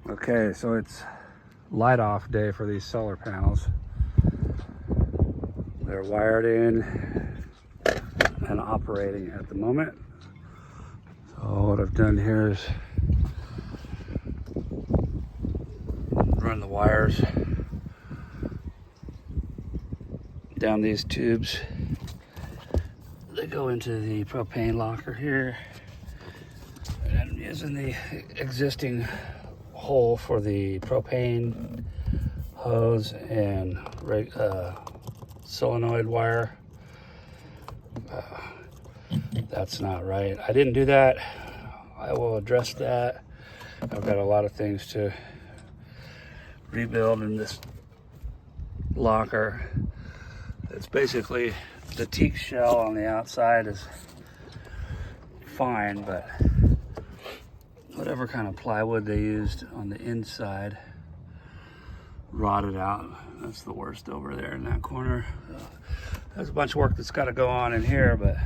Okay, so it's light off day for these solar panels. They're wired in and operating at the moment. So what I've done here is run the wires down these tubes. They go into the propane locker here. And I'm using the existing hole for the propane hose and solenoid wire. That's not right. I didn't do that. I will address that. I've got a lot of things to rebuild in this locker. It's basically the teak shell on the outside is fine, but whatever kind of plywood they used on the inside rotted out. That's the worst over there in that corner. There's a bunch of work that's got to go on in here, but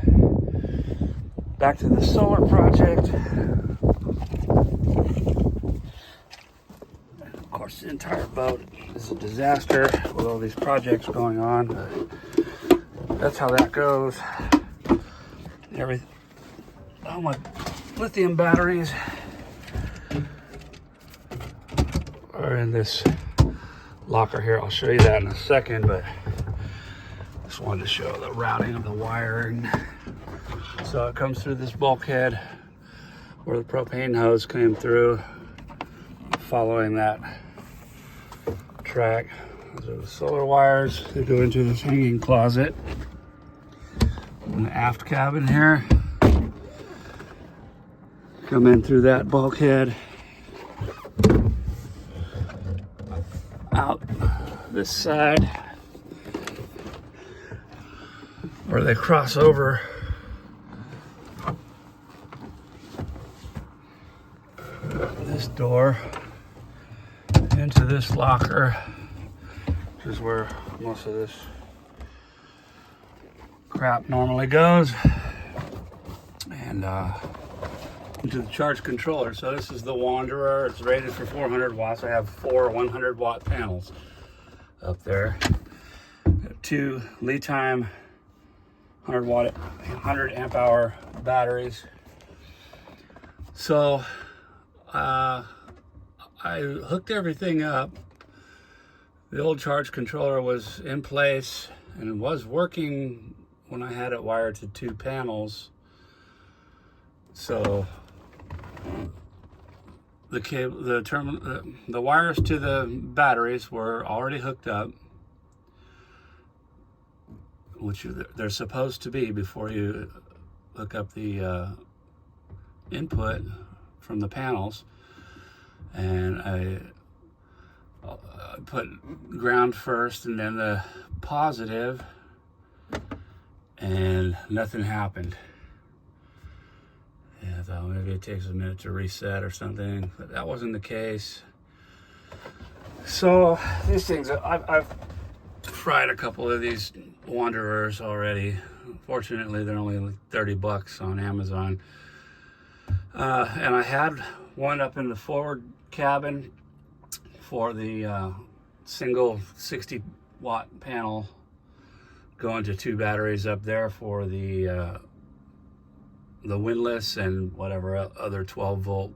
back to the solar project. And of course, the entire boat is a disaster with all these projects going on, but that's how that goes. All my lithium batteries are in this locker here. I'll show you that in a second, but just wanted to show the routing of the wiring. So it comes through this bulkhead where the propane hose came through, following that track. Those are the solar wires that go into this hanging closet in the aft cabin here. Come in through that bulkhead, out this side, where they cross over this door into this locker, which is where most of this crap normally goes, and into the charge controller. So this is the Wanderer. It's rated for 400 watts. I have 4 100-watt panels up there. 2 lead time 100 amp hour batteries. So I hooked everything up. The old charge controller was in place and was working when I had it wired to 2 panels. So the wires to the batteries were already hooked up, which they're supposed to be before you hook up the input from the panels. And I put ground first and then the positive, and nothing happened. Yeah, I thought maybe it takes a minute to reset or something, but that wasn't the case. So these things, I've fried a couple of these Wanderers already. Fortunately, they're only like $30 on Amazon. And I had one up in the forward cabin for the single 60-watt panel, going to 2 batteries up there for the windlass and whatever other 12-volt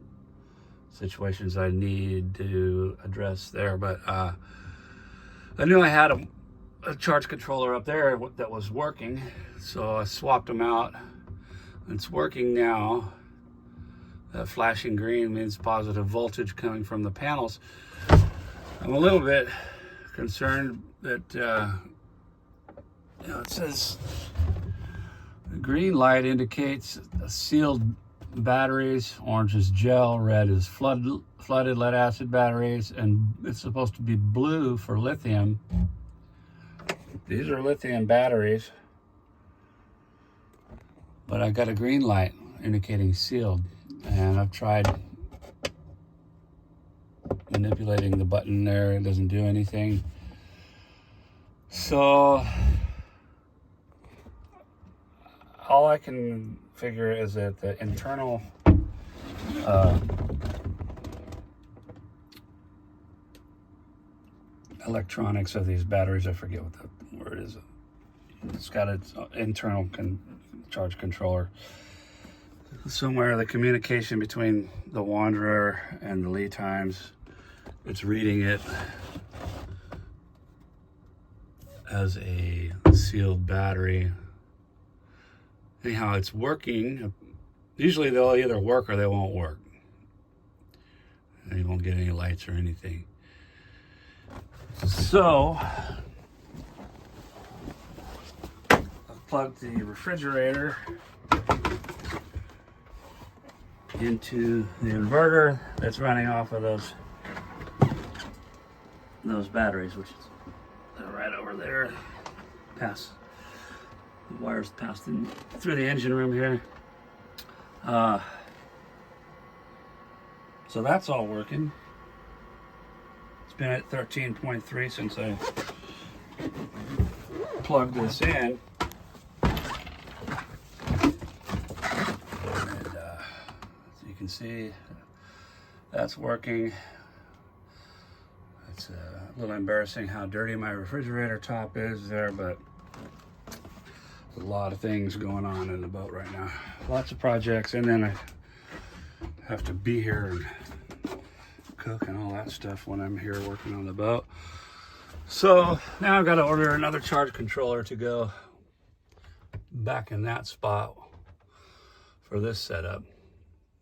situations I need to address there. But I knew I had a charge controller up there that was working, so I swapped them out. It's working now. That flashing green means positive voltage coming from the panels. I'm a little bit concerned that it says the green light indicates sealed batteries, orange is gel, red is flooded lead acid batteries, and it's supposed to be blue for lithium. These are lithium batteries, but I got a green light indicating sealed, and I've tried manipulating the button there. It doesn't do anything. So all I can figure is that the internal electronics of these batteries. I forget what the word is. It's got its internal charge controller. Somewhere the communication between the Wanderer and the lead times, it's reading it as a sealed battery. Anyhow, it's working. Usually they'll either work or they won't work. And you won't get any lights or anything. So I've plugged the refrigerator into the inverter that's running off of those batteries, which is right over there. Past the wires passed in through the engine room here. So that's all working. It's been at 13.3 since I plugged this in. You can see that's working. It's a little embarrassing how dirty my refrigerator top is there, but there's a lot of things going on in the boat right now. Lots of projects, and then I have to be here and cook and all that stuff when I'm here working on the boat. So now I've got to order another charge controller to go back in that spot for this setup.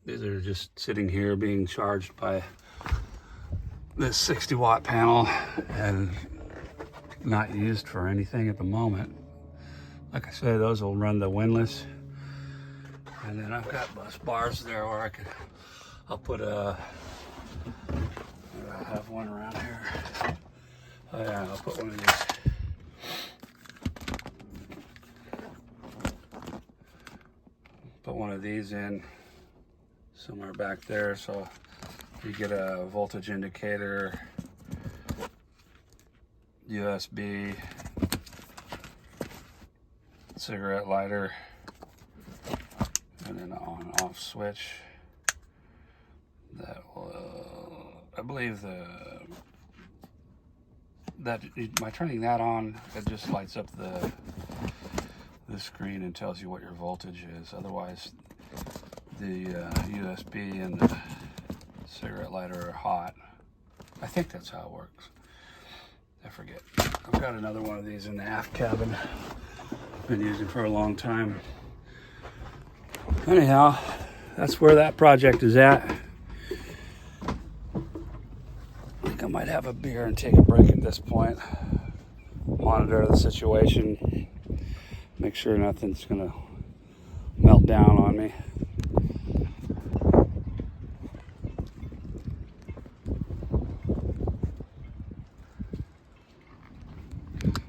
These are just sitting here being charged by this 60 watt panel and not used for anything at the moment. Like I say, those will run the windlass. And then I've got bus bars there where I'll put I have one around here. Oh yeah, I'll put one of these. Put one of these in somewhere back there, so you get a voltage indicator, USB, cigarette lighter, and then an on-off switch. That will, I believe by turning that on, it just lights up the screen and tells you what your voltage is. Otherwise, the USB and the cigarette lighter are hot. I think that's how it works. I forget. I've got another one of these in the aft cabin. Been using for a long time. Anyhow, that's where that project is at. I think I might have a beer and take a break at this point. Monitor the situation. Make sure nothing's gonna melt down on me.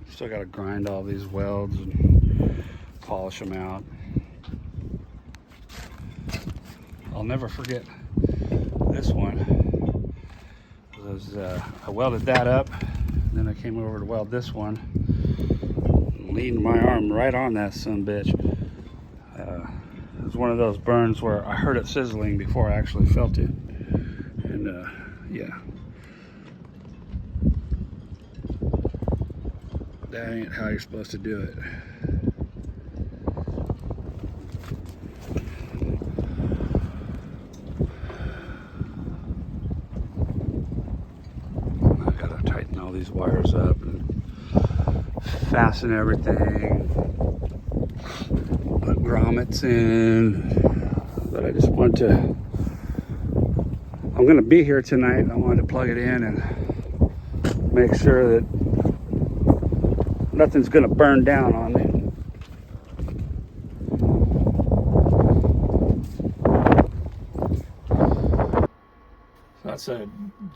Still got to grind all these welds and polish them out. I'll never forget this one. I welded that up, then I came over to weld this one, leaning my arm right on that sumbitch. It was one of those burns where I heard it sizzling before I actually felt it, and yeah. That ain't how you're supposed to do it. I gotta tighten all these wires up and fasten everything. Put grommets in. But I just want to, I'm gonna be here tonight. I wanted to plug it in and make sure that nothing's gonna burn down on me. So that's a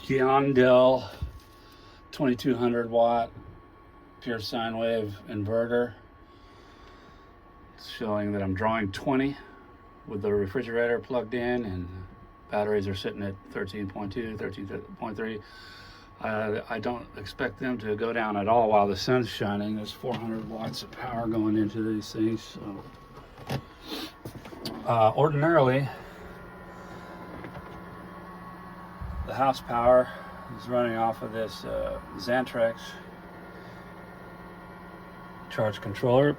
Giondel 2200 watt pure sine wave inverter. It's showing that I'm drawing 20 with the refrigerator plugged in, and batteries are sitting at 13.2, 13.3. I don't expect them to go down at all while the sun's shining. There's 400 watts of power going into these things. So, ordinarily, the house power It's running off of this Xantrex charge controller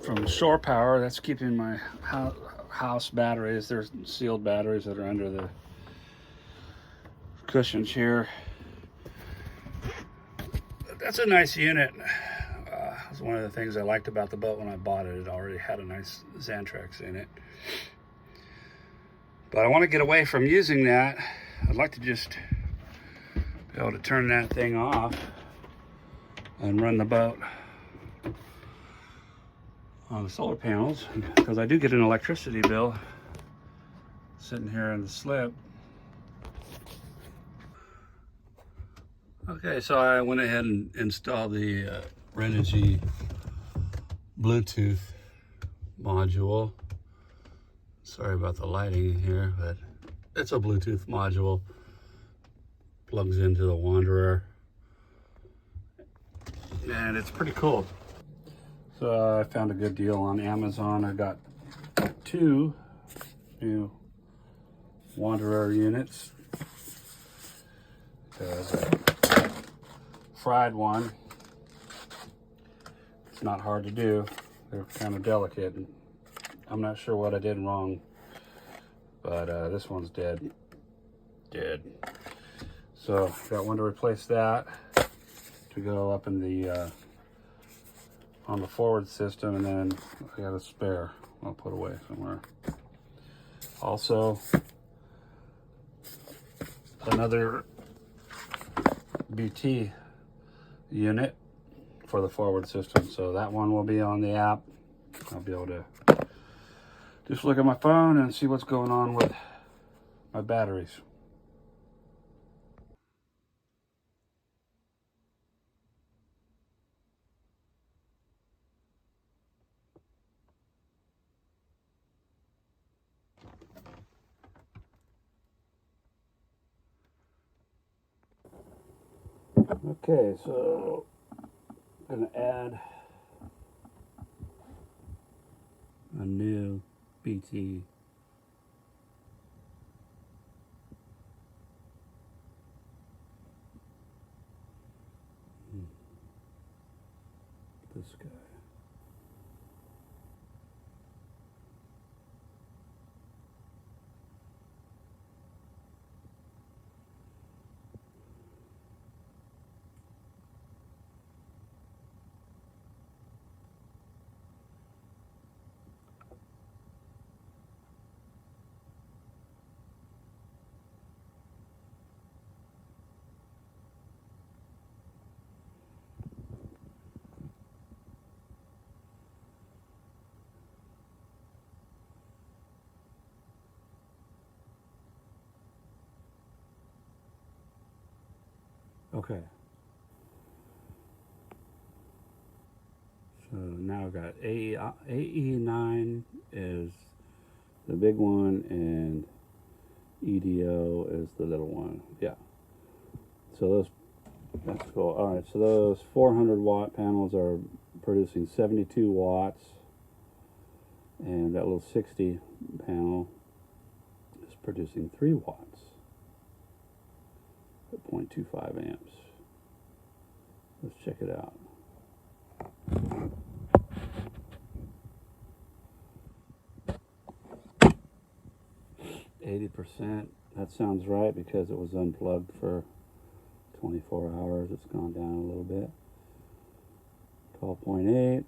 from shore power. That's keeping my house batteries. There's sealed batteries that are under the cushions here. That's a nice unit. It's one of the things I liked about the boat when I bought it. It already had a nice Xantrex in it. But I want to get away from using that. I'd like to just be able to turn that thing off and run the boat on the solar panels, because I do get an electricity bill sitting here in the slip. Okay, so I went ahead and installed the Renogy Bluetooth module. Sorry about the lighting here, but it's a Bluetooth module. Plugs into the Wanderer, and it's pretty cool. So I found a good deal on Amazon. I got 2 new Wanderer units. There's a fried one. It's not hard to do. They're kind of delicate. I'm not sure what I did wrong, but this one's dead. So got one to replace that to go up in the on the forward system, and then I got a spare I'll put away somewhere. Also, another BT unit for the forward system. So that one will be on the app. I'll be able to just look at my phone and see what's going on with my batteries. Okay, so I'm gonna add a new BT this guy. Okay. So now I've got AE9 is the big one, and EDO is the little one. Yeah. So that's cool. All right. So those 400 watt panels are producing 72 watts, and that little 60 panel is producing 3 watts at 0.25 amps. Let's check it out. %. That sounds right, because it was unplugged for 24 hours. It's gone down a little bit. 12.8.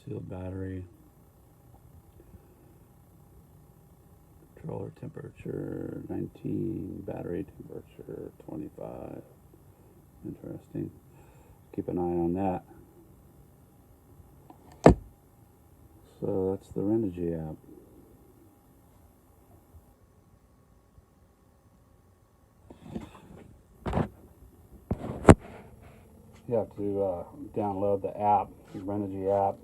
Sealed battery. Controller temperature 19. Battery temperature 25. Interesting. Keep an eye on that. So that's the Renogy app. You have to download the app, the Renogy app,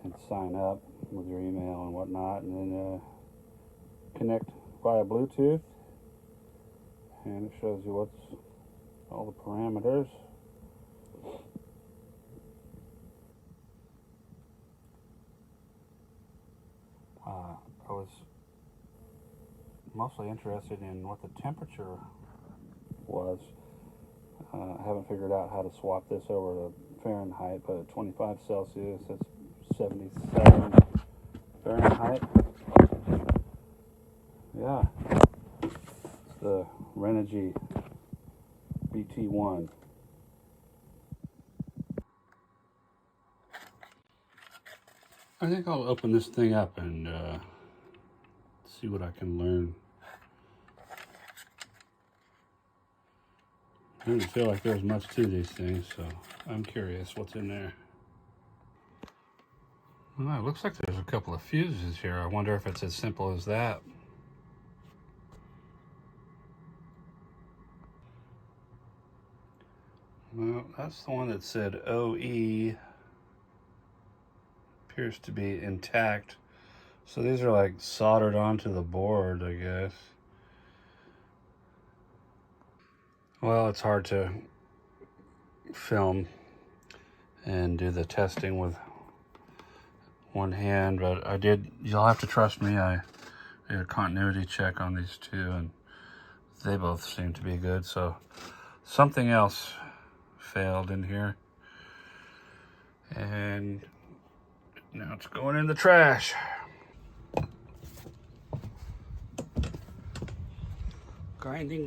and sign up with your email and whatnot, and then connect via Bluetooth, and it shows you what's all the parameters. was mostly interested in what the temperature was. I haven't figured out how to swap this over to Fahrenheit, but at 25 Celsius, that's 77 Fahrenheit. Yeah, it's the Renogy BT1. I think I'll open this thing up and see what I can learn. I didn't feel like there was much to these things, so I'm curious what's in there. Well, it looks like there's a couple of fuses here. I wonder if it's as simple as that. Well, that's the one that said OE. Appears to be intact. So these are like soldered onto the board, I guess. Well, it's hard to film and do the testing with one hand, but you'll have to trust me, I did a continuity check on these two and they both seem to be good, so something else failed in here. And now it's going in the trash. Grinding.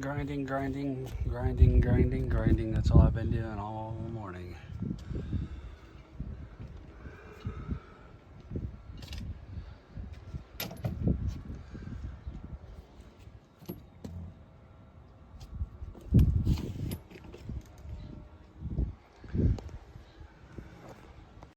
That's all I've been doing all morning.